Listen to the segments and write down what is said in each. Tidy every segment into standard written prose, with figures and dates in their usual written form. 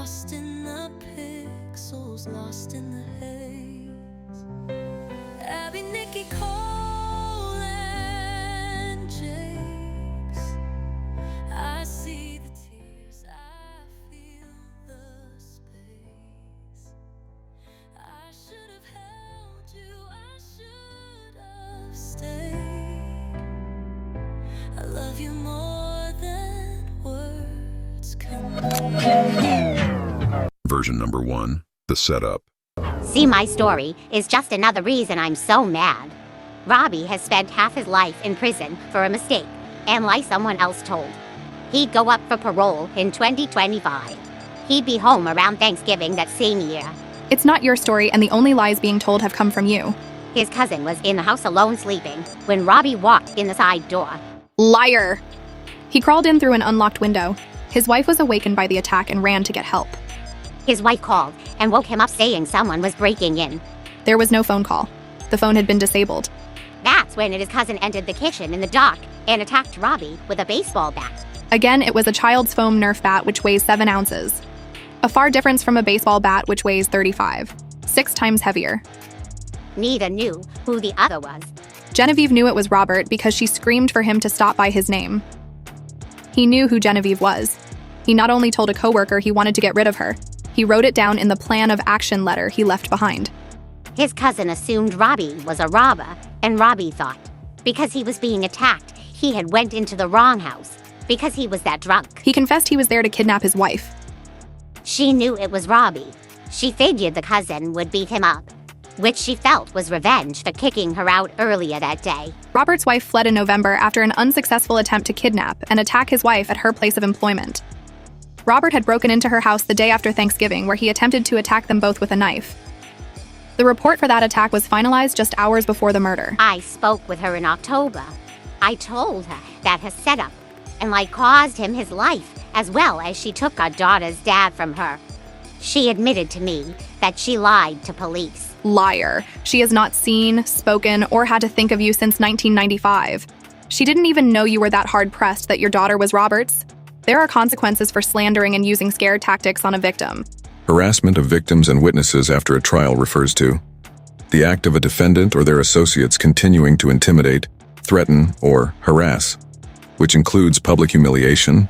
lost in the pixels, lost in the haze. Abby, Nikki, Cole, and Jace. I see the tears, I feel the space. I should have held you, I should have stayed. I love you more than words convey. Version number 1, the setup. See, my story is just another reason I'm so mad. Robbie has spent half his life in prison for a mistake, and like someone else told, he'd go up for parole in 2025. He'd be home around Thanksgiving that same year. It's not your story, and the only lies being told have come from you. His cousin was in the house alone sleeping when Robbie walked in the side door. Liar! He crawled in through an unlocked window. His wife was awakened by the attack and ran to get help. His wife called and woke him up saying someone was breaking in. There was no phone call. The phone had been disabled. That's when his cousin entered the kitchen in the dark and attacked Robbie with a baseball bat. Again, it was a child's foam Nerf bat which weighs 7 ounces. A far difference from a baseball bat which weighs 35. 6 times heavier. Neither knew who the other was. Genevieve knew it was Robert because she screamed for him to stop by his name. He knew who Genevieve was. He not only told a coworker he wanted to get rid of her, he wrote it down in the plan of action letter he left behind. His cousin assumed Robbie was a robber, and Robbie thought, because he was being attacked, he had went into the wrong house, because he was that drunk. He confessed he was there to kidnap his wife. She knew it was Robbie. She figured the cousin would beat him up, which she felt was revenge for kicking her out earlier that day. Robert's wife fled in November after an unsuccessful attempt to kidnap and attack his wife at her place of employment. Robert had broken into her house the day after Thanksgiving, where he attempted to attack them both with a knife. The report for that attack was finalized just hours before the murder. I spoke with her in October. I told her that her setup and caused him his life, as well as she took our daughter's dad from her. She admitted to me that she lied to police. Liar. She has not seen, spoken, or had to think of you since 1995. She didn't even know you were that hard-pressed that your daughter was Robert's. There are consequences for slandering and using scare tactics on a victim. Harassment of victims and witnesses after a trial refers to the act of a defendant or their associates continuing to intimidate, threaten, or harass, which includes public humiliation,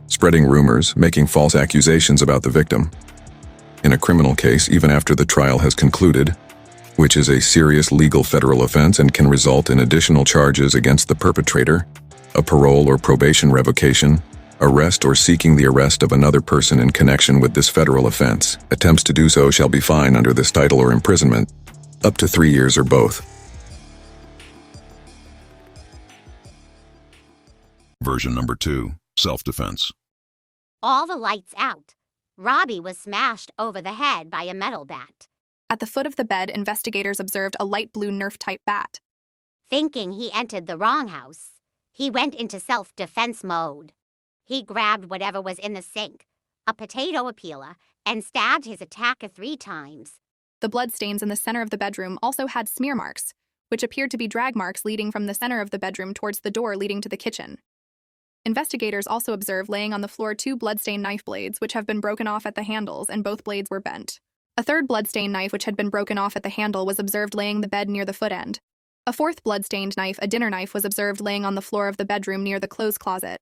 spreading rumors, making false accusations about the victim. In a criminal case, even after the trial has concluded, which is a serious legal federal offense and can result in additional charges against the perpetrator, a parole or probation revocation, arrest or seeking the arrest of another person in connection with this federal offense. Attempts to do so shall be fined under this title or imprisonment, up to 3 years or both. Version number 2, self-defense. All the lights out. Robbie was smashed over the head by a metal bat. At the foot of the bed, investigators observed a light blue Nerf-type bat. Thinking he entered the wrong house, he went into self-defense mode. He grabbed whatever was in the sink, a potato peeler, and stabbed his attacker 3 times. The bloodstains in the center of the bedroom also had smear marks, which appeared to be drag marks leading from the center of the bedroom towards the door leading to the kitchen. Investigators also observed laying on the floor 2 bloodstained knife blades which have been broken off at the handles, and both blades were bent. A third bloodstained knife which had been broken off at the handle was observed laying the bed near the foot end. A fourth bloodstained knife, a dinner knife, was observed laying on the floor of the bedroom near the clothes closet.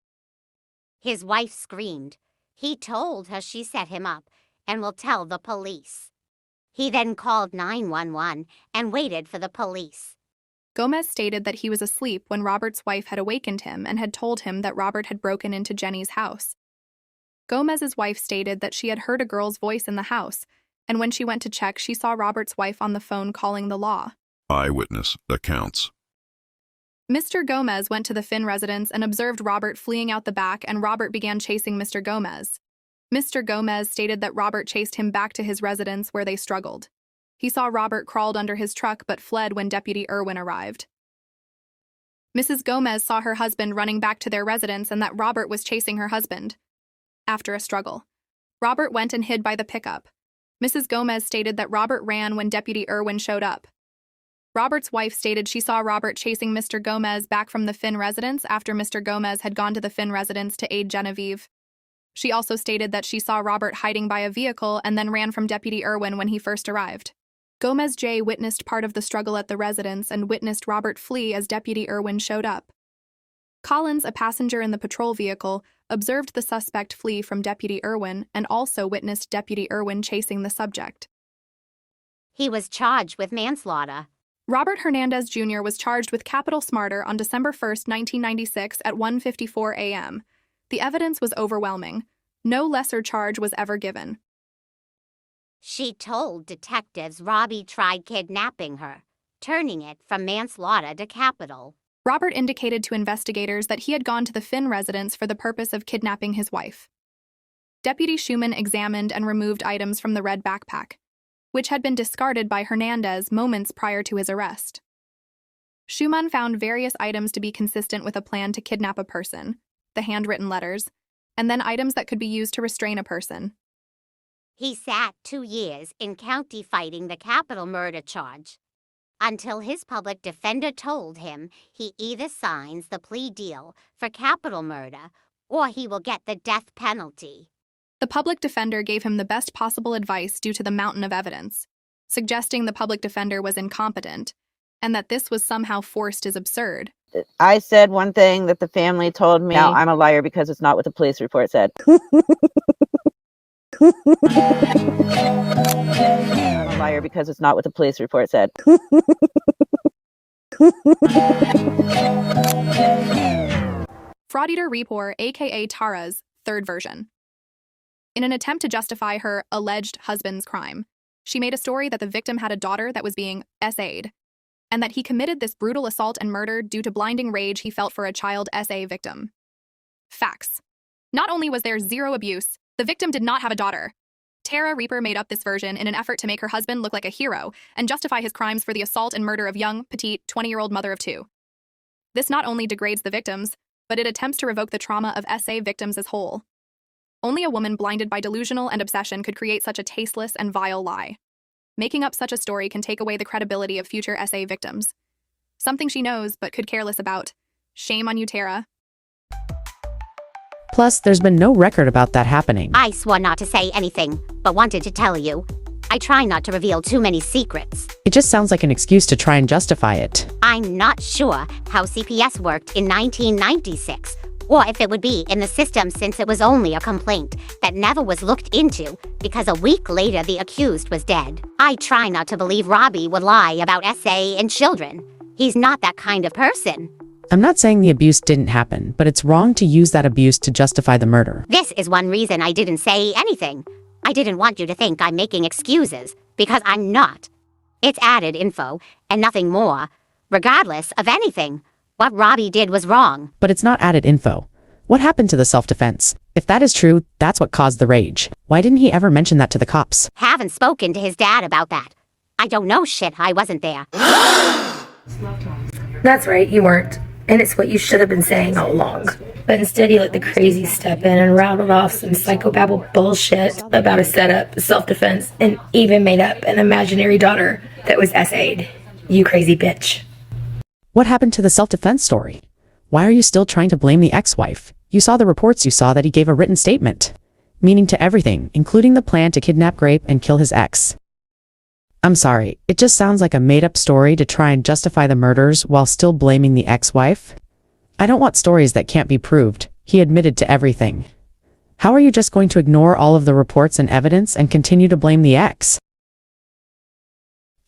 His wife screamed. He told her she set him up and will tell the police. He then called 911 and waited for the police. Gomez stated that he was asleep when Robert's wife had awakened him and had told him that Robert had broken into Jenny's house. Gomez's wife stated that she had heard a girl's voice in the house, and when she went to check, she saw Robert's wife on the phone calling the law. Eyewitness accounts. Mr. Gomez went to the Finn residence and observed Robert fleeing out the back, and Robert began chasing Mr. Gomez. Mr. Gomez stated that Robert chased him back to his residence where they struggled. He saw Robert crawled under his truck but fled when Deputy Irwin arrived. Mrs. Gomez saw her husband running back to their residence and that Robert was chasing her husband. After a struggle, Robert went and hid by the pickup. Mrs. Gomez stated that Robert ran when Deputy Irwin showed up. Robert's wife stated she saw Robert chasing Mr. Gomez back from the Finn residence after Mr. Gomez had gone to the Finn residence to aid Genevieve. She also stated that she saw Robert hiding by a vehicle and then ran from Deputy Irwin when he first arrived. Gomez J. witnessed part of the struggle at the residence and witnessed Robert flee as Deputy Irwin showed up. Collins, a passenger in the patrol vehicle, observed the suspect flee from Deputy Irwin and also witnessed Deputy Irwin chasing the subject. He was charged with manslaughter. Robert Hernandez Jr. was charged with capital murder on December 1, 1996 at 1:54 a.m. The evidence was overwhelming. No lesser charge was ever given. She told detectives Robbie tried kidnapping her, turning it from manslaughter to capital. Robert indicated to investigators that he had gone to the Finn residence for the purpose of kidnapping his wife. Deputy Schumann examined and removed items from the red backpack, which had been discarded by Hernandez moments prior to his arrest. Schumann found various items to be consistent with a plan to kidnap a person, the handwritten letters, and then items that could be used to restrain a person. He sat 2 years in county fighting the capital murder charge, until his public defender told him he either signs the plea deal for capital murder or he will get the death penalty. The public defender gave him the best possible advice due to the mountain of evidence, suggesting the public defender was incompetent, and that this was somehow forced is absurd. I said one thing that the family told me. Now I'm a liar because it's not what the police report said. I'm a liar because it's not what the police report said. Fraud Eater Report, aka Tara's third version. In an attempt to justify her alleged husband's crime, she made a story that the victim had a daughter that was being SA'd, and that he committed this brutal assault and murder due to blinding rage he felt for a child SA victim. Facts. Not only was there zero abuse, the victim did not have a daughter. Tara Reaper made up this version in an effort to make her husband look like a hero and justify his crimes for the assault and murder of young, petite, 20-year-old mother of 2. This not only degrades the victims, but it attempts to revoke the trauma of SA victims as whole. Only a woman blinded by delusional and obsession could create such a tasteless and vile lie. Making up such a story can take away the credibility of future SA victims. Something she knows but could care less about. Shame on you, Tara. Plus, there's been no record about that happening. I swore not to say anything, but wanted to tell you. I try not to reveal too many secrets. It just sounds like an excuse to try and justify it. I'm not sure how CPS worked in 1996, or if it would be in the system since it was only a complaint that never was looked into, because a week later the accused was dead. I try not to believe Robbie would lie about SA and children. He's not that kind of person. I'm not saying the abuse didn't happen, but it's wrong to use that abuse to justify the murder. This is one reason I didn't say anything. I didn't want you to think I'm making excuses, because I'm not. It's added info, and nothing more. Regardless of anything, what Robbie did was wrong. But it's not added info. What happened to the self-defense? If that is true, that's what caused the rage. Why didn't he ever mention that to the cops? Haven't spoken to his dad about that. I don't know shit, I wasn't there. That's right, you weren't. And it's what you should have been saying all along. But instead you let the crazy step in and rattled off some psychobabble bullshit about a setup, self-defense, and even made up an imaginary daughter that was SA'd. You crazy bitch. What happened to the self-defense story? Why are you still trying to blame the ex-wife? You saw the reports, you saw that he gave a written statement. Meaning to everything, including the plan to kidnap, rape, and kill his ex. I'm sorry, it just sounds like a made-up story to try and justify the murders while still blaming the ex-wife. I don't want stories that can't be proved. He admitted to everything. How are you just going to ignore all of the reports and evidence and continue to blame the ex?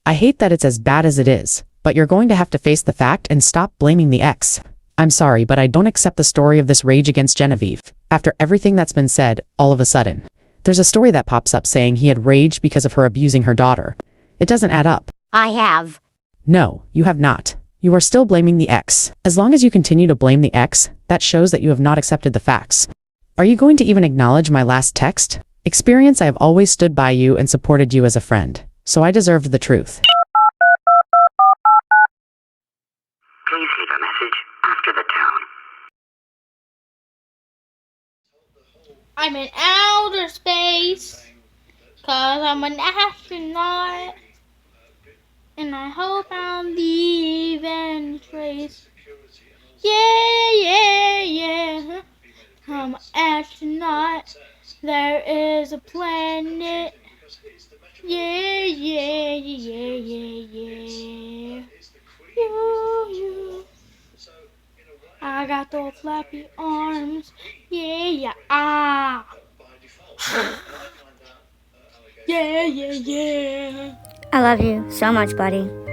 I hate that it's as bad as it is, but you're going to have to face the fact and stop blaming the ex. I'm sorry, but I don't accept the story of this rage against Genevieve. After everything that's been said, all of a sudden, there's a story that pops up saying he had raged because of her abusing her daughter. It doesn't add up. I have. No, you have not. You are still blaming the ex. As long as you continue to blame the ex, that shows that you have not accepted the facts. Are you going to even acknowledge my last text? Experience, I have always stood by you and supported you as a friend, so I deserved the truth. Please leave a message after the tone. I'm in outer space, 'cause I'm an astronaut, and I hope I'll leave any trace. Yeah, yeah, yeah. I'm an astronaut. There is a planet. Yeah, yeah, yeah, yeah, yeah. You. I got those flappy arms. Yeah, yeah, ah. Yeah, yeah, yeah. I love you so much, buddy.